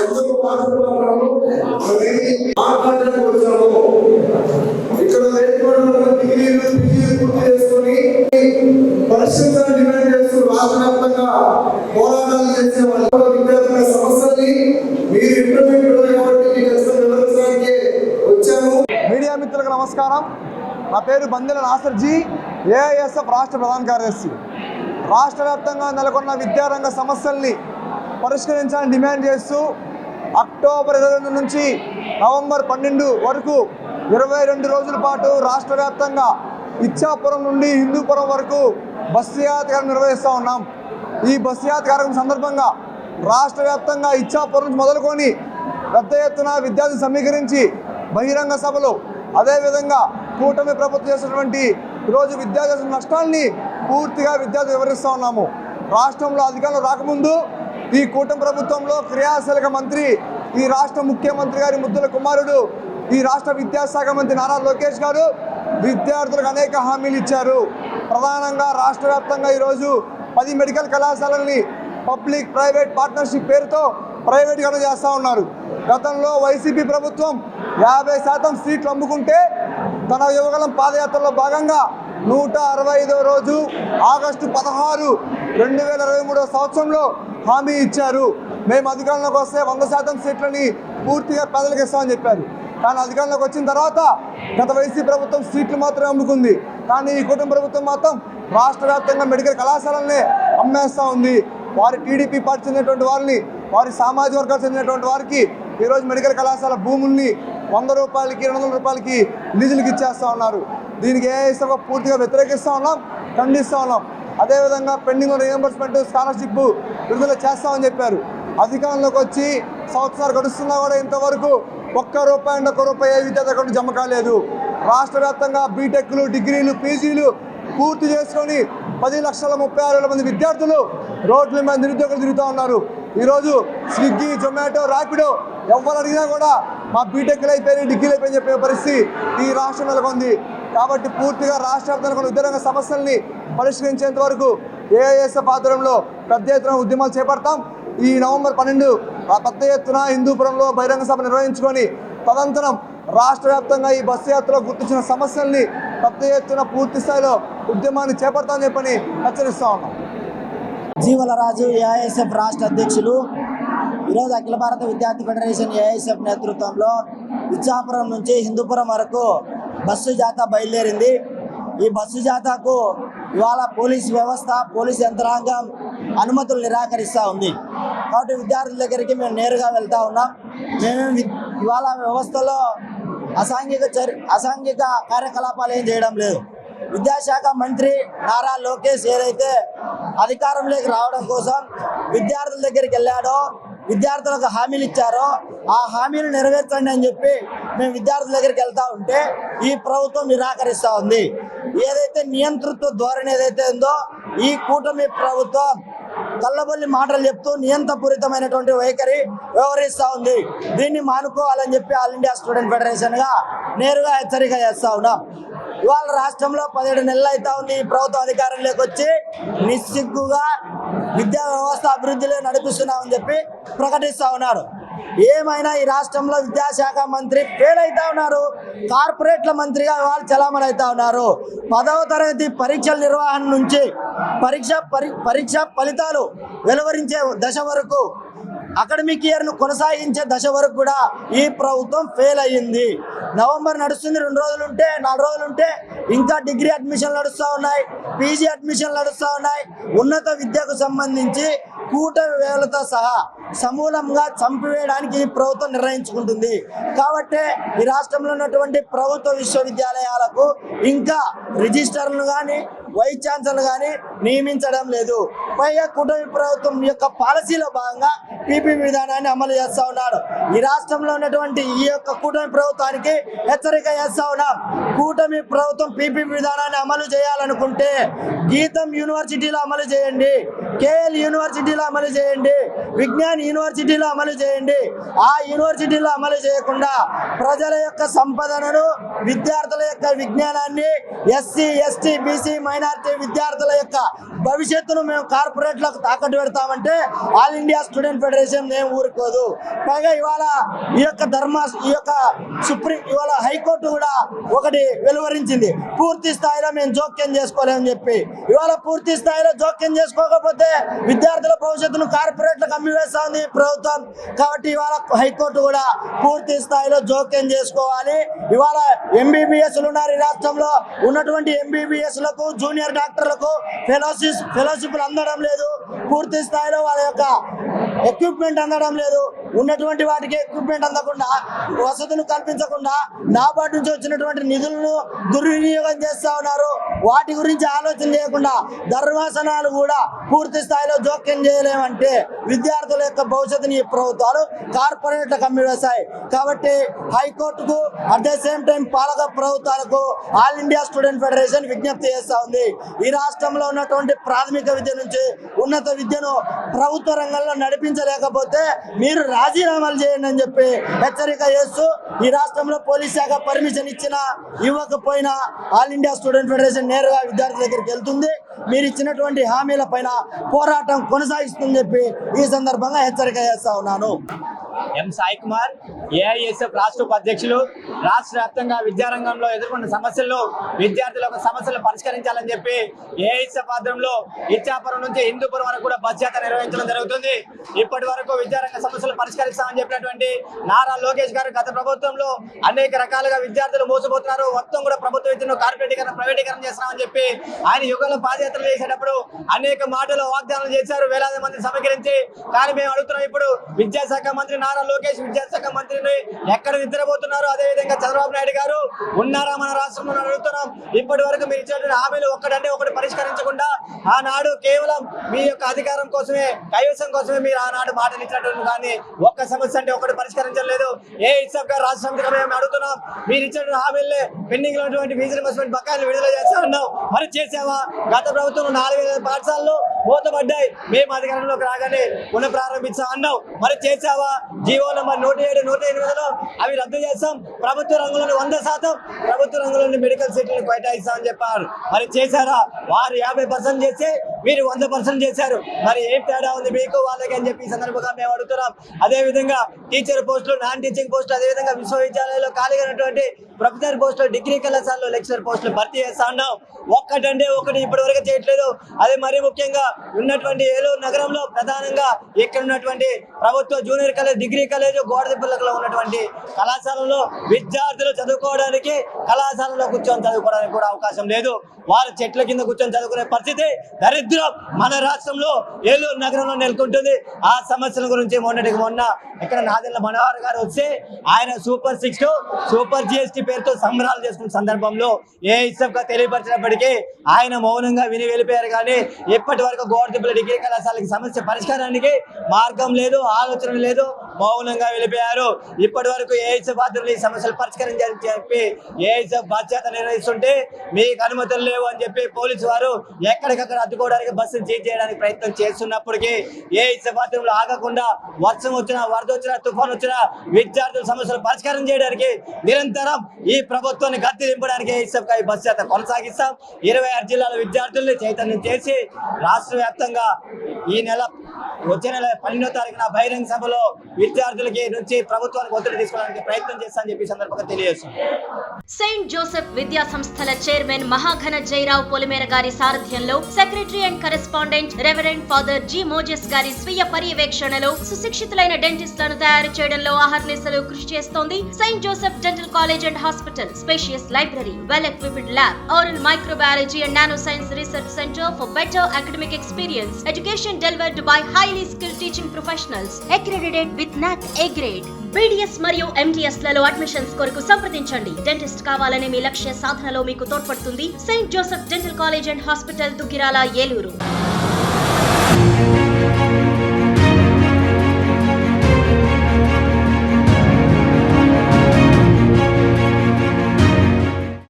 ఎందుకు మాట్లాడుతున్నాము మాట్లాడడానికి వచ్చాము. ఇక్కడ డిగ్రీలు పీజీలు పూర్తి చేసుకొని పరిశీలన డిమాండ్ చేస్తూ రాష్ట్ర వ్యాప్తంగా పోరాటాలు చేసే వాళ్ళ విద్యార్థుల సమస్యల్ని మీరు ఇంటర్వ్యూ కాబట్టి వివరించడానికి వచ్చాము. మీడియా మిత్రులకు నమస్కారం. నా పేరు బందెల నాసర్జీ, ఏఐఎస్ఎఫ్ రాష్ట్ర ప్రధాన కార్యదర్శి. రాష్ట్ర వ్యాప్తంగా నెలకొన్న విద్యారంగ సమస్యల్ని పరిష్కరించాలని డిమాండ్ చేస్తూ అక్టోబర్ 22 నుంచి నవంబర్ 12 వరకు 22 రోజుల పాటు రాష్ట్ర వ్యాప్తంగా ఇచ్చాపురం నుండి హిందూపురం వరకు బస్సు యాత్ర నిర్వహిస్తూ ఉన్నాం. ఈ బస్సు యాత్ర కార్యక్రమం సందర్భంగా రాష్ట్ర వ్యాప్తంగా ఇచ్చాపురం నుంచి మొదలుకొని పెద్ద ఎత్తున విద్యార్థులు సమీకరించి బహిరంగ సభలు, అదేవిధంగా కూటమి ప్రభుత్వం చేసినటువంటి ఈరోజు విద్యార్థుల నష్టాల్ని పూర్తిగా విద్యార్థులు వివరిస్తూ ఉన్నాము. రాష్ట్రంలో అధికారంలో రాకముందు ఈ కూటమి ప్రభుత్వంలో క్రియాశీలక మంత్రి, ఈ రాష్ట్ర ముఖ్యమంత్రి గారి ముద్దుల కుమారుడు, ఈ రాష్ట్ర విద్యాశాఖ మంత్రి నారా లోకేష్ గారు విద్యార్థులకు అనేక హామీలు ఇచ్చారు. ప్రధానంగా రాష్ట్ర వ్యాప్తంగా ఈరోజు 10 మెడికల్ కళాశాలల్ని పబ్లిక్ ప్రైవేట్ పార్ట్నర్షిప్ పేరుతో ప్రైవేటీకరణ చేస్తూ ఉన్నారు. గతంలో వైసీపీ ప్రభుత్వం 50% సీట్లు అమ్ముకుంటే తన యువగలం పాదయాత్రలో భాగంగా 165వ రోజు ఆగస్టు 16, 2023 సంవత్సరంలో హామీ ఇచ్చారు. మేము అధికారంలోకి వస్తే 100% సీట్లని పూర్తిగా పేదలకు ఇస్తామని చెప్పారు. కానీ అధికారంలోకి వచ్చిన తర్వాత గత వైసీపీ ప్రభుత్వం సీట్లు మాత్రమే అమ్ముకుంది. కానీ ఈ కుటుంబ ప్రభుత్వం మాత్రం రాష్ట్ర వ్యాప్తంగా మెడికల్ కళాశాలనే అమ్మేస్తూ ఉంది. వారి టీడీపీ పార్టీ చెందినటువంటి వారిని, వారి సామాజిక వర్గాలకు చెందినటువంటి వారికి ఈరోజు మెడికల్ కళాశాల భూముల్ని 100 రూపాయలకి 200 రూపాయలకి లీజులకి ఇచ్చేస్తూ ఉన్నారు. దీనికి ఏఐఎస్ఎఫ్ పూర్తిగా వ్యతిరేకిస్తూ ఉన్నాం, ఖండిస్తూ ఉన్నాం. అదేవిధంగా పెండింగ్ రీఎంబర్స్మెంట్, స్కాలర్షిప్ విడుదల చేస్తామని చెప్పారు. అధికారంలోకి వచ్చి సంవత్సరాలు గడుస్తున్నా కూడా ఇంతవరకు ₹1 ఏ విద్యార్థి అకౌంట్ జమ కాలేదు. రాష్ట్ర వ్యాప్తంగా బీటెక్లు, డిగ్రీలు, పీజీలు పూర్తి చేసుకొని 10,36,000 మంది విద్యార్థులు రోడ్ల మీద నిరుద్యోగులు తిరుగుతూ ఉన్నారు. ఈరోజు స్విగ్గీ, జొమాటో, ర్యాపిడో ఎవరు అడిగినా కూడా మా బీటెక్లు అయిపోయినాయి, డిగ్రీలు అయిపోయిన చెప్పే పరిస్థితి ఈ రాష్ట్రం నెలకొంది. కాబట్టి పూర్తిగా రాష్ట్ర వ్యాప్తంగా విద్యారంగ సమస్యల్ని పరిష్కరించేంత వరకు ఏఐఎస్ఎఫ్ ఆధ్వర్యంలో పెద్ద ఎత్తున ఉద్యమాలు చేపడతాం. ఈ నవంబర్ 12 పెద్ద ఎత్తున హిందూపురంలో బహిరంగ సభ నిర్వహించుకొని తదనంతరం రాష్ట్ర వ్యాప్తంగా ఈ బస్సు యాత్రలో గుర్తించిన సమస్యల్ని పెద్ద ఎత్తున పూర్తి స్థాయిలో ఉద్యమాన్ని చేపడతామని చెప్పని హెచ్చరిస్తా ఉన్నాం. జీవలరాజు, ఏఐఎస్ఎఫ్ రాష్ట్ర అధ్యక్షులు. ఈరోజు అఖిల భారత విద్యార్థి ఫెడరేషన్ ఏఐఎస్ఎఫ్ నేతృత్వంలో ఇచ్చాపురం నుంచి హిందూపురం వరకు బస్సు జాథా బయలుదేరింది. ఈ బస్సు జాథాకు ఇవాళ పోలీస్ వ్యవస్థ, పోలీస్ యంత్రాంగం అనుమతులు నిరాకరిస్తూ ఉంది. కాబట్టి విద్యార్థుల దగ్గరికి మేము నేరుగా వెళ్తూ ఉన్నాం. మేమేమి ఇవాళ వ్యవస్థలో అసాంఘిక కార్యకలాపాలు ఏం చేయడం లేదు. విద్యాశాఖ మంత్రి నారా లోకేష్ ఏదైతే అధికారంలోకి రావడం కోసం విద్యార్థుల దగ్గరికి వెళ్ళాడో, విద్యార్థులకు హామీలు ఇచ్చారో ఆ హామీలు నెరవేర్చండి అని చెప్పి మేము విద్యార్థుల దగ్గరికి వెళ్తూ ఉంటే ఈ ప్రభుత్వం నిరాకరిస్తూ ఉంది. ఏదైతే నియంతృత్వ ధోరణి ఏదైతే ఉందో ఈ కూటమి ప్రభుత్వం కళ్ళబొల్లి మాటలు చెప్తూ నియంత్రపూరితమైనటువంటి వైఖరి వ్యవహరిస్తూ ఉంది. దీన్ని మానుకోవాలని చెప్పి ఆల్ ఇండియా స్టూడెంట్ ఫెడరేషన్గా నేరుగా హెచ్చరిక చేస్తూ ఉన్నాం. ఇవాళ రాష్ట్రంలో 17 నెలలు అవుతా ఉంది ఈ ప్రభుత్వం అధికారంలోకి వచ్చి నిస్సిగ్గుగా విద్యా వ్యవస్థ అభివృద్ధిలో నడిపిస్తున్నామని చెప్పి ప్రకటిస్తూ ఉన్నారు. ఏమైనా ఈ రాష్ట్రంలో విద్యాశాఖ మంత్రి ఫెయిల్ అవుతా ఉన్నారు. కార్పొరేట్ల మంత్రిగా వాళ్ళు చలామణి అవుతా ఉన్నారు. 10వ తరగతి పరీక్షల నిర్వహణ నుంచి పరీక్ష ఫలితాలు వెలువరించే దశ వరకు, అకాడమిక్ ఇయర్ను కొనసాగించే దశ వరకు కూడా ఈ ప్రభుత్వం ఫెయిల్ అయ్యింది. నవంబర్ నడుస్తుంది, 2 రోజులు ఉంటే 4 రోజులు ఉంటే ఇంకా డిగ్రీ అడ్మిషన్లు నడుస్తూ ఉన్నాయి, పీజీ అడ్మిషన్లు నడుస్తూ ఉన్నాయి. ఉన్నత విద్యకు సంబంధించి కూటమి వేలతో సహా సమూలంగా చంపివేయడానికి ఈ ప్రభుత్వం నిర్ణయించుకుంటుంది. కాబట్టి ఈ రాష్ట్రంలో ఉన్నటువంటి ప్రభుత్వ విశ్వవిద్యాలయాలకు ఇంకా రిజిస్టర్లు కానీ వైస్ ఛాన్సలర్ కానీ నియమించడం లేదు. పైగా కూటమి ప్రభుత్వం యొక్క పాలసీలో భాగంగా పీపీ విధానాన్ని అమలు చేస్తూ ఉన్నాడు. ఈ రాష్ట్రంలో ఉన్నటువంటి ఈ యొక్క కూటమి ప్రభుత్వానికి హెచ్చరిక చేస్తూ ఉన్నాం. కూటమి ప్రభుత్వం పీపీ విధానాన్ని అమలు చేయాలనుకుంటే గీతం యూనివర్సిటీలో అమలు చేయండి, కేఎల్ యూనివర్సిటీలో అమలు చేయండి, విజ్ఞాన్ యూనివర్సిటీలో అమలు చేయండి. ఆ యూనివర్సిటీలో అమలు చేయకుండా ప్రజల యొక్క సంపదనను, విద్యార్థుల యొక్క విజ్ఞానాన్ని, ఎస్సీ, ఎస్టీ, బీసీ, మైనారిటీ విద్యార్థుల యొక్క భవిష్యత్తును మేము కార్పొరేట్లకు తాకట్టు పెడతామంటే ఆల్ ఇండియా స్టూడెంట్ ఫెడరేషన్ మేము ఊరుకోదు. పైగా ఇవాళ ఈ యొక్క ఇవాళ హైకోర్టు కూడా ఒకటి వెలువరించింది, పూర్తి స్థాయిలో మేము జోక్యం చేసుకోలేమని చెప్పి. ఇవాళ పూర్తి స్థాయిలో జోక్యం చేసుకోకపోతే విద్యార్థుల భవిష్యత్తును కార్పొరేట్లకు అమ్మివేస్తా ఉంది ప్రభుత్వం. కాబట్టి ఇవాళ హైకోర్టు కూడా పూర్తి స్థాయిలో జోక్యం చేసుకోవాలి. ఇవాళ ఎంబీబీఎస్లు ఉన్నారు ఈ రాష్ట్రంలో, ఉన్నటువంటి ఎంబీబీఎస్లకు జూనియర్ డాక్టర్లకు ఫెలోషిప్లు అందడం లేదు, పూర్తి స్థాయిలో వాళ్ళ యొక్క ఎక్విప్మెంట్ అందడం లేదు. ఉన్నటువంటి వాటికి ఎక్విప్మెంట్ అందకుండా, వసతులు కల్పించకుండా నాబార్డు నుంచి వచ్చినటువంటి నిధులను దుర్వినియోగం చేస్తూ ఉన్నారు. వాటి గురించి ఆలోచన చేయకుండా ధర్మాసనాలు కూడా పూర్తి స్థాయిలో జోక్యం చేయలేమంటే విద్యార్థుల యొక్క భవిష్యత్తుని ఈ ప్రభుత్వాలు కార్పొరేట్లకు అమ్మివేశాయి. కాబట్టి హైకోర్టుకు అట్ ద సేమ్ టైం పాలక ప్రభుత్వాలకు ఆల్ ఇండియా స్టూడెంట్ ఫెడరేషన్ విజ్ఞప్తి చేస్తూ ఉంది. ఈ రాష్ట్రంలో ఉన్నటువంటి ప్రాథమిక విద్య నుంచి ఉన్నత విద్యను ప్రభుత్వ రంగంలో నడిపించలేకపోతే మీరు రాజీనామాలు చేయండి అని చెప్పి హెచ్చరిక చేస్తూ, ఈ రాష్ట్రంలో పోలీస్ శాఖ పర్మిషన్ ఇచ్చినా ఇవ్వకపోయినా ఆల్ ఇండియా స్టూడెంట్ ఫెడరేషన్ నేరుగా విద్యార్థుల దగ్గరికి వెళ్తుంది. మీరు ఇచ్చినటువంటి హామీల పైన పోరాటం కొనసాగిస్తుందని చెప్పి ఈ సందర్భంగా హెచ్చరిక చేస్తా ఉన్నాను. ఎం సాయి కుమార్, ఏఐఎస్ఎఫ్ రాష్ట్ర ఉపాధ్యక్షులు. రాష్ట్ర వ్యాప్తంగా విద్యారంగంలో ఎదుర్కొన్న సమస్యలు, విద్యార్థుల సమస్యలు పరిష్కరించాలని చెప్పి ఏఐఎస్ఎఫ్ ఆధ్వర్యంలో ఇచ్చాపురం నుంచి హిందూపురం వరకు కూడా బస్ యాత్ర నిర్వహించడం జరుగుతుంది. ఇప్పటి వరకు విద్యారంగ సమస్యలు పరిష్కరిస్తామని చెప్పినటువంటి నారా లోకేష్ గారు గత ప్రభుత్వంలో అనేక రకాలుగా విద్యార్థులు మోసపోతున్నారు, మొత్తం కూడా ప్రభుత్వ విద్యను కార్పొరేటీకరణ, ప్రైవేటీకరణ చేస్తామని చెప్పి ఆయన యుగంలో పాదయాత్రలు చేసేటప్పుడు అనేక మాటలు వాగ్దానాలు చేశారు, వేలాది మంది సమీకరించి. కానీ మేము అడుగుతున్నాం, ఇప్పుడు విద్యాశాఖ మంత్రి నారా లోకేష్ విద్యాశాఖ మంత్రిని ఎక్కడ నిద్రపోతున్నారు? అదేవిధంగా చంద్రబాబు నాయుడు గారు ఉన్నారా మన రాష్ట్రంలో అడుగుతున్నాం. ఇప్పటి వరకు మీరు ఇచ్చినటువంటి హామీలు ఒక్కటంటే ఒకటి పరిష్కరించకుండా ఆనాడు కేవలం మీ యొక్క అధికారం కోసమే, కైవసం కోసమే మీరు ఆనాడు మాటలు ఇచ్చినటువంటి కానీ ఒక్క సమస్య అంటే ఒకటి పరిష్కరించలేదు. ఏఐఎస్ఎఫ్ గారు రాష్ట్ర సమితిగా మేము అడుగుతున్నాం, మీరు ఇచ్చినటువంటి హామీలే పెండింగ్ లో ఉన్నటువంటి ఫీజు రియంబర్స్మెంట్ బకాయిలు విడుదల చేస్తా ఉన్నాం, మరి చేసావా? గత ప్రభుత్వం 4000 పాఠశాలలు మూతపడ్డాయి, మేము అధికారంలోకి రాగానే పునః ప్రారంభించా అన్నాం, మరి చేసావా? జీవో నంబర్ 107, 108లో అవి రద్దు చేస్తాం, ప్రభుత్వ రంగంలోని 100% ప్రభుత్వ రంగంలోని మెడికల్ సీట్లను కేటాయిస్తామని చెప్పారు, మరి చేశారా? వారు 50% చేస్తే మీరు 100% చేశారు, మరి ఏం తేడా ఉంది మీకు వాళ్ళకి అని చెప్పి ఈ సందర్భంగా మేము అడుగుతున్నాం. అదేవిధంగా టీచర్ పోస్టులు, నాన్ టీచింగ్ పోస్టులు, అదేవిధంగా విశ్వవిద్యాలయాల్లో ఖాళీగా ఉన్నటువంటి ప్రొఫెసర్ పోస్టులు, డిగ్రీ కళాశాలలో లెక్చరర్ పోస్టులు భర్తీ చేస్తా ఉన్నాం. ఒక్కటంటే ఒకటి ఇప్పటి వరకు చేయట్లేదు. అదే మరీ ముఖ్యంగా ఉన్నటువంటి ఏలూరు నగరంలో ప్రధానంగా ఇక్కడ ఉన్నటువంటి ప్రభుత్వ జూనియర్ కాలేజ్, డిగ్రీ కాలేజ్, గోడదిబ్బలలో ఉన్నటువంటి కళాశాలలో విద్యార్థులు చదువుకోవడానికి, కళాశాలలో కూర్చొని చదువుకోవడానికి కూడా అవకాశం లేదు. వారు చెట్ల కింద కూర్చొని చదువుకునే పరిస్థితి దరిద్రం మన రాష్ట్రంలో ఏలూరు నగరంలో నెలకొంటుంది. ఆ సమస్యల గురించి మొన్నటికి మొన్న ఇక్కడ నాదెళ్ల మనోహర్ గారు వస్తే ఆయన సూపర్ 6, సూపర్ జిఎస్టీ పేరుతో సంబరాలు చేసుకున్న సందర్భంలో ఏఐఎస్ఎఫ్ గా తెలియపరిచినప్పటికీ ఆయన మౌనంగా విని వెళ్ళిపోయారు. కానీ ఇప్పటి వరకు గోడదిబ్బల డిగ్రీ కళాశాలకి సమస్య పరిష్కారానికి మార్గం లేదు, ఆలోచన లేదు, మౌనంగా వెళ్ళిపోయారు. ఇప్పటి వరకు ఏఐఎస్ఎఫ్ ఆధ్వర్యంలో ఈ సమస్యలు పరిష్కరించాలని చెప్పి ఏఐఎస్ఎఫ్ బాధ్యత నిర్వహిస్తుంటే మీకు అనుమతులు లేవు అని చెప్పి పోలీసు వారు ఎక్కడికక్కడ అడ్డుకోవడానికి బస్సును సీజ్ చేయడానికి ప్రయత్నం చేస్తున్నప్పటికీ ఏఐఎస్ఎఫ్ ఆధ్వర్యంలో ఆగకుండా వర్షం వచ్చినా, వరద వచ్చినా, తుఫాన్ వచ్చినా విద్యార్థుల సమస్యలు పరిష్కారం చేయడానికి నిరంతరం ఈ ప్రభుత్వాన్ని గద్దె దింపడానికి ఏఐఎస్ఎఫ్ ఈ బస్సు యాత్ర కొనసాగిస్తాం. 26 జిల్లాల విద్యార్థుల్ని చైతన్యం చేసి రాష్ట్ర వ్యాప్తంగా వచ్చే నెల 12వ తారీఖున బహిరంగ సభలో విద్యార్థులకి నుంచి ప్రభుత్వానికి ఒత్తిడి తీసుకోవడానికి ప్రయత్నం చేస్తామని చెప్పి సందర్భంగా తెలియజేస్తుంది. సెయింట్ జోసెఫ్ విద్యా సంస్థల చైర్మన్ మహాఘన జయరావు పొలిమేర గారి సారథ్యంలో secretary and correspondent reverend father G Moses గారి స్వీయ పర్యవేక్షణలో సుశిక్షితులైన డెంటిస్టులను తయారు చేయడంలో అహర్నిశలు కృషి చేస్తోంది Saint Joseph dental college and hospital. Spacious library, well equipped lab, oral microbiology and nanoscience research center for better academic experience. Education delivered by highly skilled teaching professionals, accredited with NAC A grade. BDS మరియు MDS లలో admissions కొరకు సంప్రదించండి. Dentist కావాలనే మీ లక్ష్య సాధనలో మీకు తోడ్పడుతుంది Saint Joseph dental college and hospital, Duggirala, Eluru.